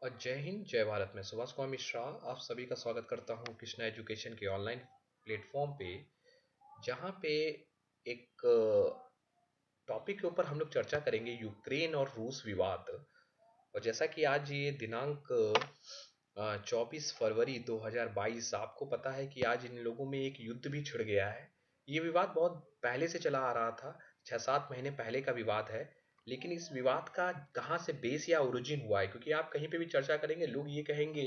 और जय हिंद जय भारत। मैं सुभाष कुमार मिश्रा आप सभी का स्वागत करता हूं कृष्णा एजुकेशन के ऑनलाइन प्लेटफॉर्म पे, जहां पे एक टॉपिक के ऊपर हम लोग चर्चा करेंगे, यूक्रेन और रूस विवाद। और जैसा कि आज ये दिनांक 24 फरवरी 2022, आपको पता है कि आज इन लोगों में एक युद्ध भी छिड़ गया है। ये विवाद बहुत पहले से चला आ रहा था, 6-7 महीने पहले का विवाद है। लेकिन इस विवाद का कहाँ से बेस या ओरिजिन हुआ है, क्योंकि आप कहीं पे भी चर्चा करेंगे लोग ये कहेंगे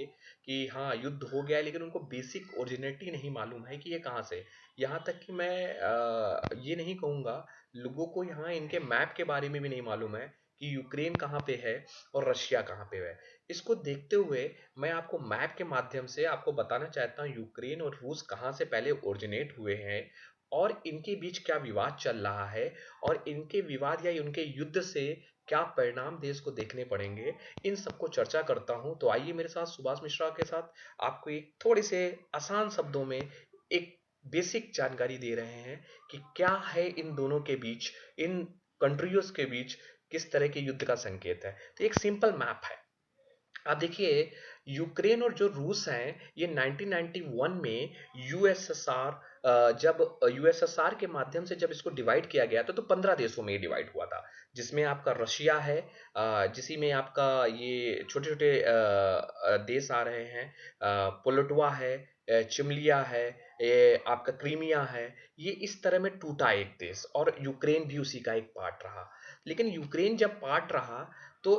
कि हाँ युद्ध हो गया है, लेकिन उनको बेसिक ओरिजिनिटी नहीं मालूम है कि ये कहाँ से। यहाँ तक कि मैं ये नहीं कहूँगा, लोगों को यहाँ इनके मैप के बारे में भी नहीं मालूम है कि यूक्रेन कहाँ पे है और रशिया कहाँ पे है। इसको देखते हुए मैं आपको मैप के माध्यम से आपको बताना चाहता हूँ यूक्रेन और रूस कहाँ से पहले ओरिजिनेट हुए हैं और इनके बीच क्या विवाद चल रहा है, और इनके विवाद या उनके युद्ध से क्या परिणाम देश को देखने पड़ेंगे। इन सबको चर्चा करता हूँ। तो आइए मेरे साथ सुभाष मिश्रा के साथ आपको एक थोड़े से आसान शब्दों में एक बेसिक जानकारी दे रहे हैं कि क्या है इन दोनों के बीच, इन कंट्रीज के बीच किस तरह के युद्ध का संकेत है। तो एक सिंपल मैप है। आप देखिए, यूक्रेन और जो रूस हैं ये 1991 में यूएसएसआर, जब यूएसएसआर के माध्यम से जब इसको डिवाइड किया गया था तो 15 देशों में ये डिवाइड हुआ था। जिसमें आपका रशिया है, जिसी में आपका ये छोटे छोटे देश आ रहे हैं, पोलटवा है, चिमलिया है, ये आपका क्रीमिया है। ये इस तरह में टूटा एक देश, और यूक्रेन भी उसी का एक पार्ट रहा। लेकिन यूक्रेन जब पार्ट रहा तो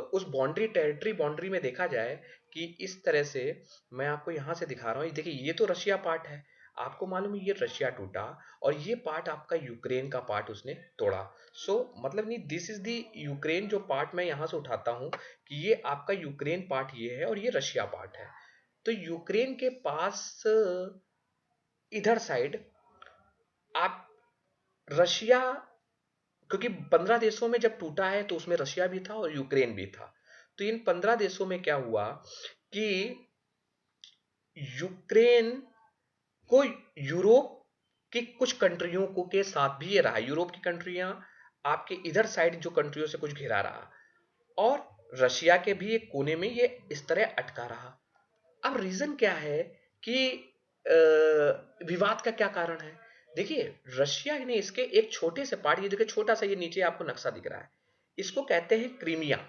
उस बाउंड्री, टेरिटरी बाउंड्री में देखा जाए कि इस तरह से, मैं आपको यहाँ से दिखा रहा हूँ, देखिए ये तो रशिया पार्ट है। आपको मालूम है ये रशिया टूटा और ये पार्ट आपका यूक्रेन का पार्ट उसने तोड़ा। मतलब नहीं, दिस इज दी यूक्रेन। जो पार्ट मैं यहाँ से उठाता हूँ कि ये आपका यूक्रेन पार्ट ये है और ये रशिया पार्ट है। तो यूक्रेन के पास इधर साइड आप रशिया, क्योंकि 15 देशों में जब टूटा है तो उसमें रशिया भी था और यूक्रेन भी था। तो इन 15 देशों में क्या हुआ कि यूक्रेन को यूरोप की कुछ कंट्रियों को के साथ भी ये रहा। यूरोप की कंट्रियां आपके इधर साइड जो कंट्रियों से कुछ घिरा रहा, और रशिया के भी एक कोने में ये इस तरह अटका रहा। अब रीजन क्या है कि विवाद का क्या कारण है। देखिए, रशिया ने इसके एक छोटे से पार्ट, ये देखिए छोटा सा, ये नीचे आपको नक्शा दिख रहा है, इसको कहते हैं क्रीमिया।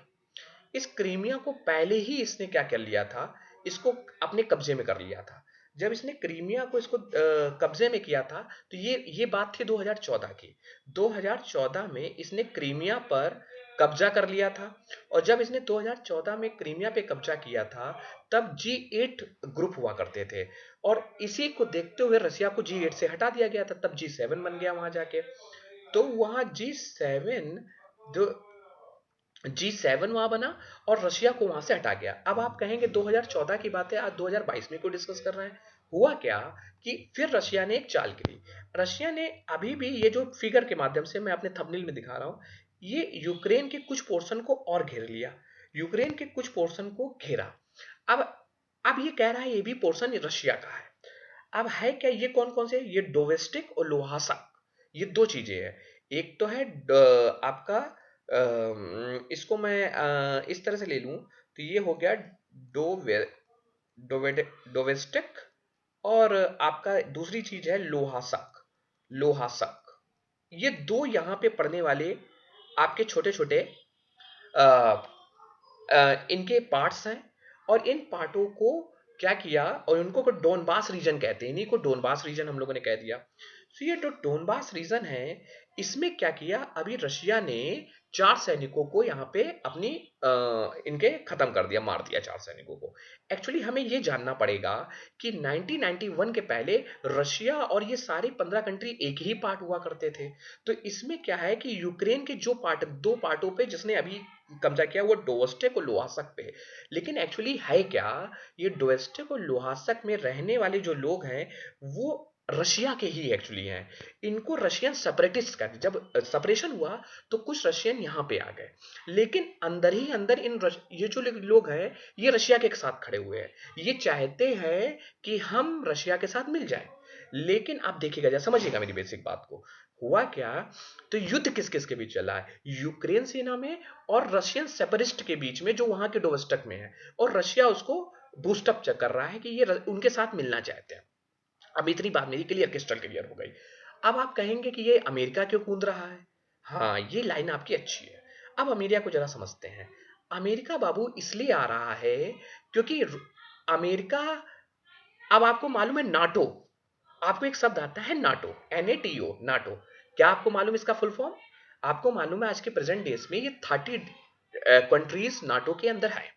इस क्रीमिया को पहले ही इसने क्या कर लिया था, इसको अपने कब्जे में कर लिया था। जब इसने क्रीमिया को इसको कब्जे में किया था तो ये बात थी 2014 की। 2014 में इसने क्रीमिया पर कब्जा कर लिया था। और जब इसने 2014 में क्रीमिया पे कब्जा किया था तब G8 ग्रुप हुआ करते थे, और इसी को देखते हुए रसिया को G8 से हटा दिया गया था। तब G7 बन गया वहां जाके। तो वहां G7, जो G7 वहां बना और रशिया को वहां से हटा गया। अब आप कहेंगे 2014 की बात है, आज 2022 में क्यों डिस्कस कर रहे हैं। हुआ क्या कि फिर रशिया ने एक चाल की। रशिया ने अभी भी, ये जो फिगर के माध्यम से मैं अपने थंबनेल में दिखा रहा हूं, ये यूक्रेन के कुछ पोर्शन को और घेर लिया। यूक्रेन के कुछ पोर्शन को घेरा। अब अब ये कह रहा है ये भी पोर्शन रशिया का है। अब है क्या, ये कौन कौन से, ये डोवेस्टिक और लोहासक, ये दो चीजें हैं। एक तो है आपका, इसको मैं इस तरह से ले लूं तो ये हो गया डोवे डोवेस्टिक, और आपका दूसरी चीज है लोहासक। लोहासक, ये दो यहाँ पे पड़ने वाले आपके छोटे छोटे इनके पार्ट्स हैं। और इन पार्टों को क्या किया, और उनको को डोनबास रीजन कहते हैं, इन्हीं को डोनबास रीजन हम लोगों ने कह दिया। तो ये जो डोनबास रीजन है, इसमें क्या किया, अभी रशिया ने 4 सैनिकों को यहाँ पे अपनी इनके खत्म कर दिया, मार दिया 4 सैनिकों को। एक्चुअली हमें ये जानना पड़ेगा कि 1991 के पहले रशिया और ये सारे 15 कंट्री एक ही पार्ट हुआ करते थे। तो इसमें क्या है कि यूक्रेन के जो पार्ट, दो पार्टों पे जिसने अभी कब्जा किया वो डोवेस्टिक और लोहासक पे है। लेकिन एक्चुअली है क्या, ये डोवेस्टिक और लोहासक में रहने वाले जो लोग हैं वो रशिया के ही एक्चुअली हैं। इनको रशियन सेपरेटिस्ट कहते हैं। जब सेपरेशन हुआ तो कुछ रशियन यहाँ पे आ गए, लेकिन अंदर ही अंदर ये जो लोग हैं ये रशिया के साथ खड़े हुए हैं। ये चाहते हैं कि हम रशिया के साथ मिल जाएं। लेकिन आप देखिएगा, जरा समझिएगा मेरी बेसिक बात को। हुआ क्या, तो युद्ध किस किस के बीच चला है, यूक्रेन सेना में और रशियन सेपरिस्ट के बीच में जो वहां के डोवेस्टक में है, और रशिया उसको बूस्टअप कर रहा है कि ये उनके साथ मिलना चाहते हैं। अब इतनी बात मेरी क्लियर, क्रिस्टल क्लियर हो गई। अब आप कहेंगे कि ये अमेरिका क्यों कूद रहा है। हाँ, ये लाइन आपकी अच्छी है। अब अमेरिका को जरा समझते हैं। अमेरिका बाबू इसलिए आ रहा है क्योंकि अमेरिका, अब आपको मालूम है नाटो, आपको एक शब्द आता है नाटो, NATO, नाटो। क्या आपको मालूम इसका फुल फॉर्म? आपको मालूम है आज के प्रेजेंट डेज में ये 30 कंट्रीज नाटो के अंदर है।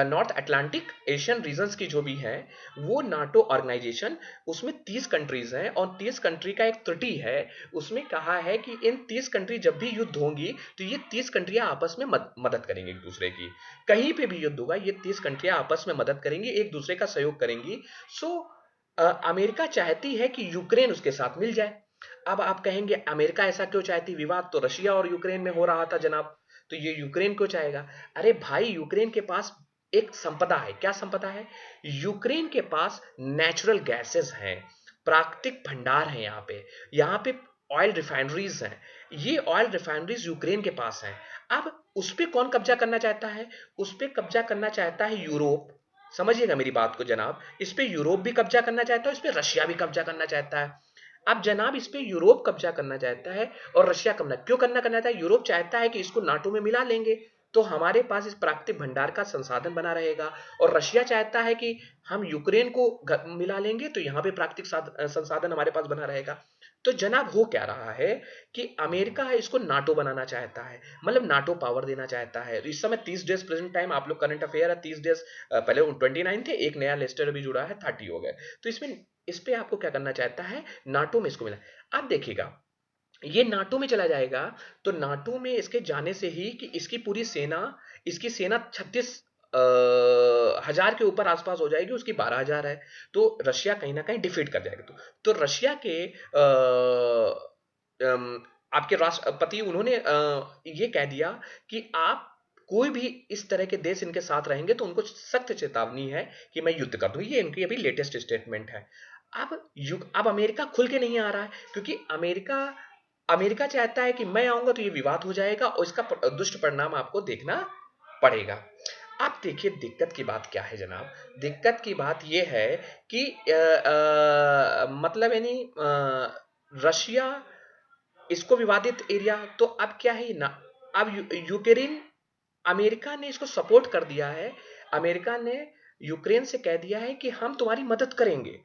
नॉर्थ अटलांटिक एशियन रीजन्स की जो भी है वो नाटो ऑर्गेनाइजेशन, उसमें 30 कंट्रीज हैं, और 30 कंट्री का एक त्रुटि है। उसमें कहा है कि इन 30 कंट्री जब भी युद्ध होंगी तो ये 30 कंट्रियां आपस में मदद करेंगी एक दूसरे की। कहीं पे भी युद्ध होगा ये 30 कंट्रियां आपस में मदद करेंगी, एक दूसरे का सहयोग करेंगी। सो अमेरिका चाहती है कि यूक्रेन उसके साथ मिल जाए। अब आप कहेंगे अमेरिका ऐसा क्यों चाहती, विवाद तो रशिया और यूक्रेन में हो रहा था जनाब, तो ये यूक्रेन क्यों चाहेगा? अरे भाई, यूक्रेन के पास एक संपदा है। क्या संपदा है? यूक्रेन के पास नेचुरल गैसेस हैं, प्राकृतिक भंडार हैं। यहाँ पे ऑयल रिफाइनरीज हैं। ये ऑयल रिफाइनरीज यूक्रेन के पास हैं। अब उस पर कौन कब्जा करना चाहता है? उस पर कब्जा करना चाहता है यूरोप। समझिएगा मेरी बात को जनाब, इस पे यूरोप भी कब्जा करना चाहता है, इस पे रशिया भी कब्जा करना चाहता है। अब जनाब इस पे यूरोप कब्जा करना चाहता है और रशिया कब्जा क्यों करना चाहता है? यूरोप चाहता है कि इसको नाटो में मिला लेंगे तो हमारे पास इस प्राकृतिक भंडार का संसाधन बना रहेगा, और रशिया चाहता है कि हम यूक्रेन को मिला लेंगे तो यहाँ पे प्राकृतिक संसाधन हमारे पास बना रहेगा। तो जनाब हो क्या रहा है कि अमेरिका है इसको नाटो बनाना चाहता है, मतलब नाटो पावर देना चाहता है। तो इस समय 30 डेज प्रेजेंट टाइम, आप लोग करंट अफेयर है 30 डेज, पहले 29 थे, एक नया लेस्टर अभी जुड़ा है 30 हो गए। तो इसमें इस पे आपको क्या करना चाहता है, नाटो में इसको मिला। आप देखिएगा ये नाटो में चला जाएगा तो नाटो में इसके जाने से ही कि इसकी पूरी सेना, इसकी सेना 36 हजार के ऊपर आसपास हो जाएगी, उसकी 12,000 है। तो रशिया कहीं ना कहीं डिफीट कर जाएगा। तो रशिया के आपके राष्ट्रपति उन्होंने ये कह दिया कि आप कोई भी इस तरह के देश इनके साथ रहेंगे तो उनको सख्त चेतावनी है कि मैं युद्ध कर दूं। ये इनकी अभी लेटेस्ट स्टेटमेंट है। अब अमेरिका खुल के नहीं आ रहा है क्योंकि अमेरिका अमेरिका चाहता है कि मैं आऊंगा तो ये विवाद हो जाएगा और इसका दुष्ट परिणाम आपको देखना पड़ेगा। आप देखिए दिक्कत की बात क्या है जनाब। दिक्कत की बात यह है कि मतलब यानी रशिया इसको विवादित एरिया, तो अब क्या है ना, अब यूक्रेन, अमेरिका ने इसको सपोर्ट कर दिया है। अमेरिका ने यूक्रेन से कह दिया है कि हम तुम्हारी मदद करेंगे।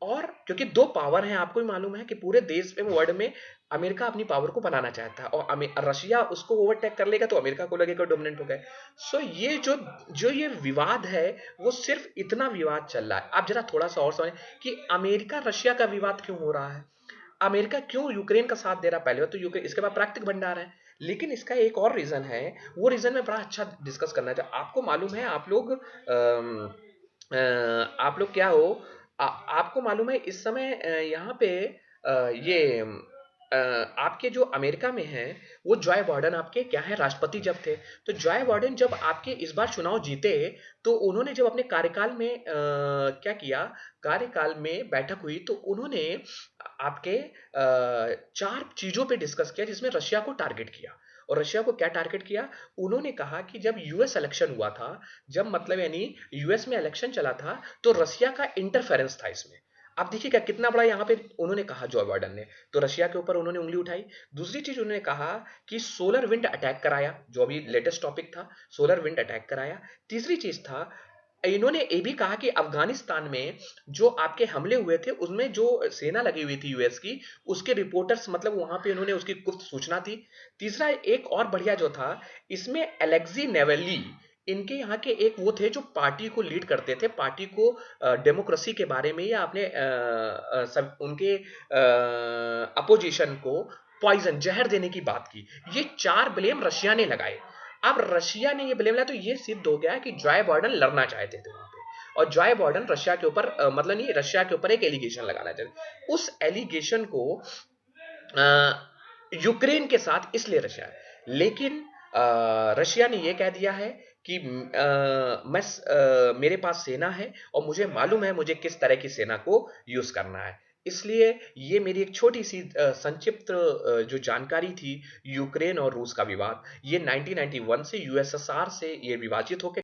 और क्योंकि दो पावर हैं, आपको भी मालूम है कि पूरे देश में, वर्ल्ड में अमेरिका अपनी पावर को बनाना चाहता है, और रशिया उसको ओवरटेक कर लेगा तो अमेरिका को लगेगा डोमिनेंट हो गए। सो ये जो जो ये विवाद है वो सिर्फ इतना विवाद चल रहा है। आप जरा थोड़ा सा और समझ कि अमेरिका रशिया का विवाद क्यों हो रहा है, अमेरिका क्यों यूक्रेन का साथ दे रहा है। पहले तो यूक्रेन, इसके बाद प्राकृतिक भंडार है, लेकिन इसका एक और रीजन है। वो रीजन में बड़ा अच्छा डिस्कस करना है। आपको मालूम है, आप लोग क्या हो, आपको मालूम है इस समय यहाँ पे ये आपके जो अमेरिका में है वो जॉय बाइडेन आपके क्या है राष्ट्रपति जब थे। तो जॉय बाइडेन जब आपके इस बार चुनाव जीते तो उन्होंने जब अपने कार्यकाल में क्या किया, कार्यकाल में बैठक हुई तो उन्होंने आपके 4 चीजों पे डिस्कस किया जिसमें रशिया को टारगेट किया। और रशिया को क्या टारगेट किया? उन्होंने कहा कि जब यूएस इलेक्शन हुआ था, जब मतलब यानी यूएस में इलेक्शन चला था तो रशिया का इंटरफेरेंस था इसमें। आप देखिएगा कितना बड़ा यहाँ पे उन्होंने कहा जॉ बाइडेन ने, तो रशिया के ऊपर उन्होंने उंगली उठाई। दूसरी चीज उन्होंने कहा कि सोलर विंड अटैक कराया, जो अभी लेटेस्ट टॉपिक था, सोलर विंड अटैक कराया। तीसरी चीज था, इन्होंने ये भी कहा कि अफगानिस्तान में जो आपके हमले हुए थे उसमें जो सेना लगी हुई थी यूएस की, उसके रिपोर्टर्स मतलब वहां पे उन्होंने उसकी गुप्त सूचना थी। तीसरा एक और बढ़िया जो था, इसमें अलेक्सी नेवेली, इनके यहाँ के एक वो थे जो पार्टी को लीड करते थे, पार्टी को डेमोक्रेसी के बारे में या अपने सब उनके अपोजिशन को पॉइजन जहर देने की बात की। ये 4 ब्लेम रशिया ने लगाए। अब रशिया ने ये ब्लेम लगाया तो ये सिद्ध हो गया कि जॉय बाइडेन लड़ना चाहते थे वहां पे, और जॉय बाइडेन रशिया के ऊपर मतलब नहीं, रशिया के ऊपर एक एलिगेशन लगाना चाहते। उस एलिगेशन को यूक्रेन के साथ इसलिए रशिया, लेकिन रशिया ने यह कह दिया है कि मेरे पास सेना है और मुझे मालूम है मुझे किस तरह की सेना को यूज करना है। इसलिए ये मेरी एक छोटी-सी संक्षिप्त जो जानकारी थी यूक्रेन और रूस का विवाद, ये 1991 से यूएसएसआर से ये विभाजित होके